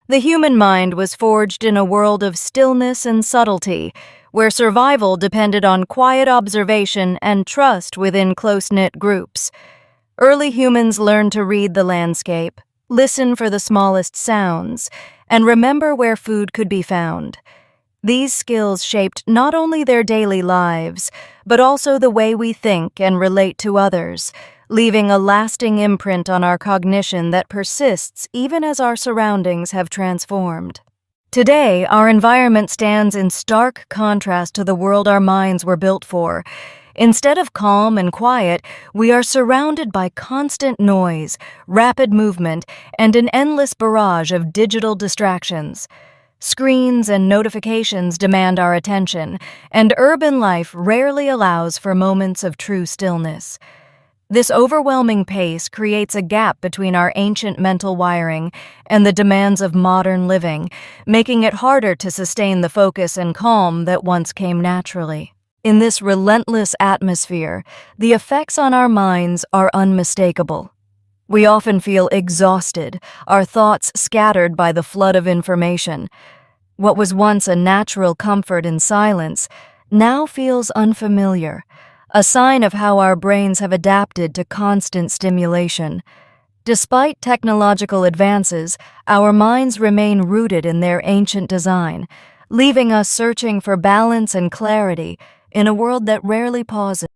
The human mind was forged in a world of stillness and subtlety, where survival depended on quiet observation and trust within close-knit groups. Early humans learned to read the landscape, listen for the smallest sounds, and remember where food could be found. These skills shaped not only their daily lives, but also the way we think and relate to others, leaving a lasting imprint on our cognition that persists even as our surroundings have transformed. Today, our environment stands in stark contrast to the world our minds were built for. Instead of calm and quiet, we are surrounded by constant noise, rapid movement, and an endless barrage of digital distractions. Screens and notifications demand our attention, and urban life rarely allows for moments of true stillness. This overwhelming pace creates a gap between our ancient mental wiring and the demands of modern living, making it harder to sustain the focus and calm that once came naturally. In this relentless atmosphere, the effects on our minds are unmistakable. We often feel exhausted, our thoughts scattered by the flood of information. What was once a natural comfort in silence now feels unfamiliar, a sign of how our brains have adapted to constant stimulation. Despite technological advances, our minds remain rooted in their ancient design, leaving us searching for balance and clarity in a world that rarely pauses.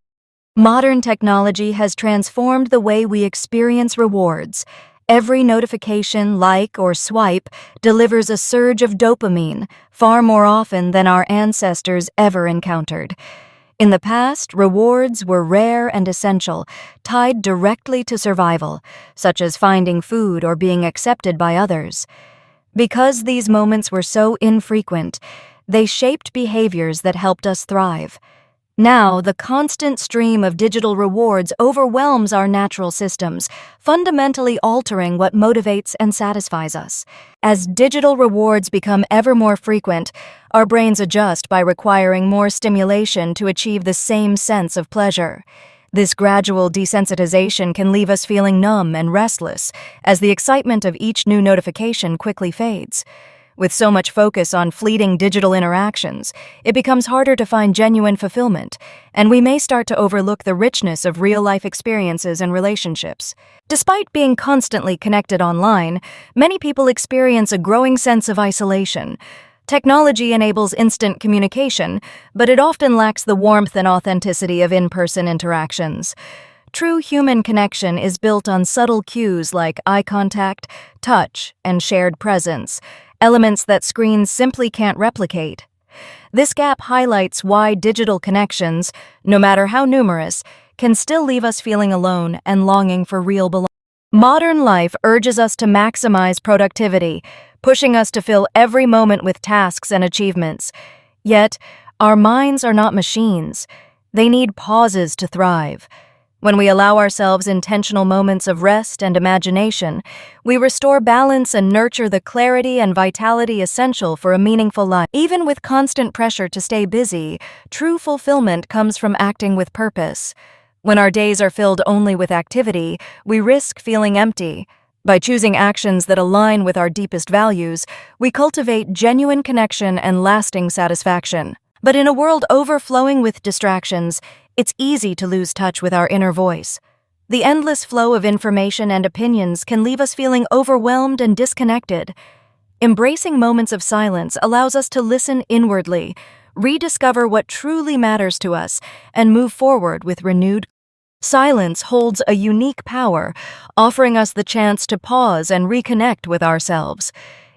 Modern technology has transformed the way we experience rewards. Every notification, like, or swipe delivers a surge of dopamine, far more often than our ancestors ever encountered. In the past, rewards were rare and essential, tied directly to survival, such as finding food or being accepted by others. Because these moments were so infrequent, they shaped behaviors that helped us thrive. Now, the constant stream of digital rewards overwhelms our natural systems, fundamentally altering what motivates and satisfies us. As digital rewards become ever more frequent, our brains adjust by requiring more stimulation to achieve the same sense of pleasure. This gradual desensitization can leave us feeling numb and restless, as the excitement of each new notification quickly fades. With so much focus on fleeting digital interactions, it becomes harder to find genuine fulfillment, and we may start to overlook the richness of real-life experiences and relationships. Despite being constantly connected online, many people experience a growing sense of isolation. Technology enables instant communication, but it often lacks the warmth and authenticity of in-person interactions. True human connection is built on subtle cues like eye contact, touch, and shared presence, elements that screens simply can't replicate. This gap highlights why digital connections, no matter how numerous, can still leave us feeling alone and longing for real belonging. Modern life urges us to maximize productivity, pushing us to fill every moment with tasks and achievements. Yet, our minds are not machines. They need pauses to thrive. When we allow ourselves intentional moments of rest and imagination, we restore balance and nurture the clarity and vitality essential for a meaningful life. Even with constant pressure to stay busy, true fulfillment comes from acting with purpose. When our days are filled only with activity, we risk feeling empty. By choosing actions that align with our deepest values, we cultivate genuine connection and lasting satisfaction. But in a world overflowing with distractions, it's easy to lose touch with our inner voice. The endless flow of information and opinions can leave us feeling overwhelmed and disconnected. Embracing moments of silence allows us to listen inwardly, rediscover what truly matters to us, and move forward with renewed. Silence holds a unique power, offering us the chance to pause and reconnect with ourselves.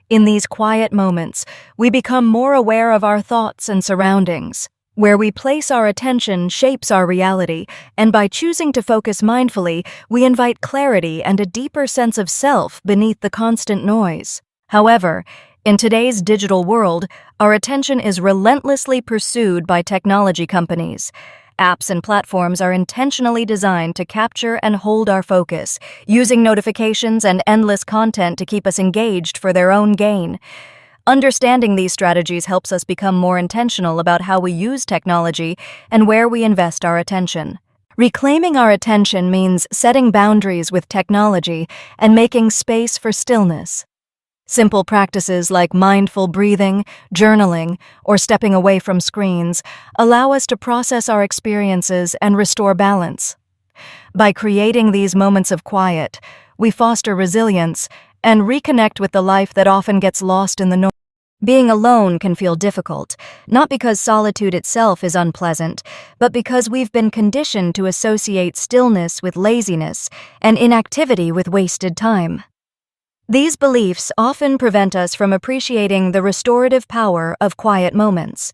In these quiet moments, we become more aware of our thoughts and surroundings. Where we place our attention shapes our reality, and by choosing to focus mindfully, we invite clarity and a deeper sense of self beneath the constant noise. However, in today's digital world, our attention is relentlessly pursued by technology companies. Apps and platforms are intentionally designed to capture and hold our focus, using notifications and endless content to keep us engaged for their own gain. Understanding these strategies helps us become more intentional about how we use technology and where we invest our attention. Reclaiming our attention means setting boundaries with technology and making space for stillness. Simple practices like mindful breathing, journaling, or stepping away from screens allow us to process our experiences and restore balance. By creating these moments of quiet, we foster resilience and reconnect with the life that often gets lost in the noise. Being alone can feel difficult, not because solitude itself is unpleasant, but because we've been conditioned to associate stillness with laziness and inactivity with wasted time. These beliefs often prevent us from appreciating the restorative power of quiet moments.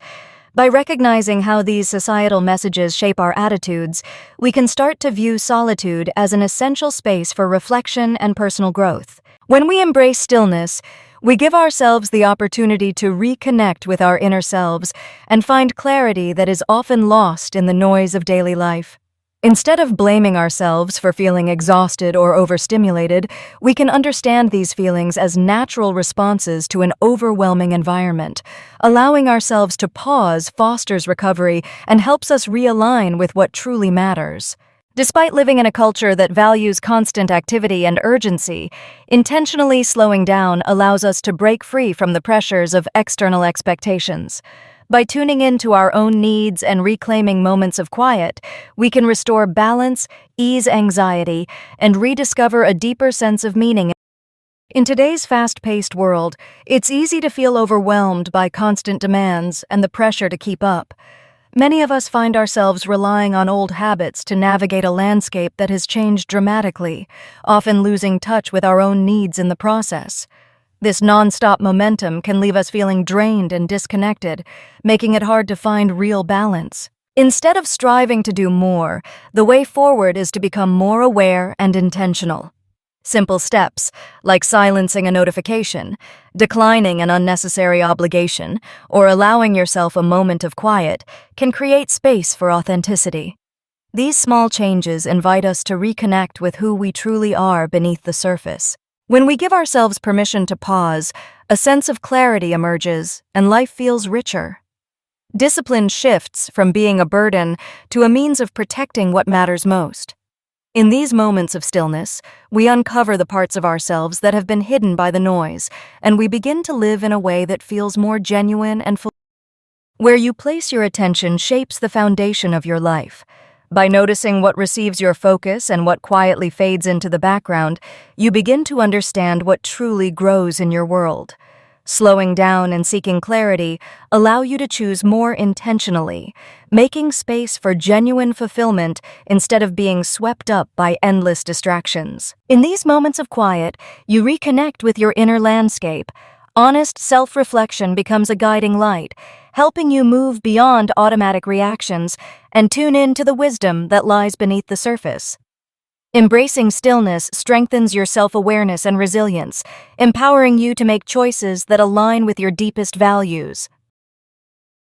By recognizing how these societal messages shape our attitudes, we can start to view solitude as an essential space for reflection and personal growth. When we embrace stillness, we give ourselves the opportunity to reconnect with our inner selves and find clarity that is often lost in the noise of daily life. Instead of blaming ourselves for feeling exhausted or overstimulated, we can understand these feelings as natural responses to an overwhelming environment. Allowing ourselves to pause fosters recovery and helps us realign with what truly matters. Despite living in a culture that values constant activity and urgency, intentionally slowing down allows us to break free from the pressures of external expectations. By tuning into our own needs and reclaiming moments of quiet, we can restore balance, ease anxiety, and rediscover a deeper sense of meaning. In today's fast-paced world, it's easy to feel overwhelmed by constant demands and the pressure to keep up. Many of us find ourselves relying on old habits to navigate a landscape that has changed dramatically, often losing touch with our own needs in the process. This non-stop momentum can leave us feeling drained and disconnected, making it hard to find real balance. Instead of striving to do more, the way forward is to become more aware and intentional. Simple steps, like silencing a notification, declining an unnecessary obligation, or allowing yourself a moment of quiet, can create space for authenticity. These small changes invite us to reconnect with who we truly are beneath the surface. When we give ourselves permission to pause, a sense of clarity emerges and life feels richer. Discipline shifts from being a burden to a means of protecting what matters most. In these moments of stillness, we uncover the parts of ourselves that have been hidden by the noise, and we begin to live in a way that feels more genuine and full. Where you place your attention shapes the foundation of your life. By noticing what receives your focus and what quietly fades into the background, you begin to understand what truly grows in your world. Slowing down and seeking clarity allow you to choose more intentionally, making space for genuine fulfillment instead of being swept up by endless distractions. In these moments of quiet, you reconnect with your inner landscape. Honest self-reflection becomes a guiding light, helping you move beyond automatic reactions and tune in to the wisdom that lies beneath the surface. Embracing stillness strengthens your self-awareness and resilience, empowering you to make choices that align with your deepest values.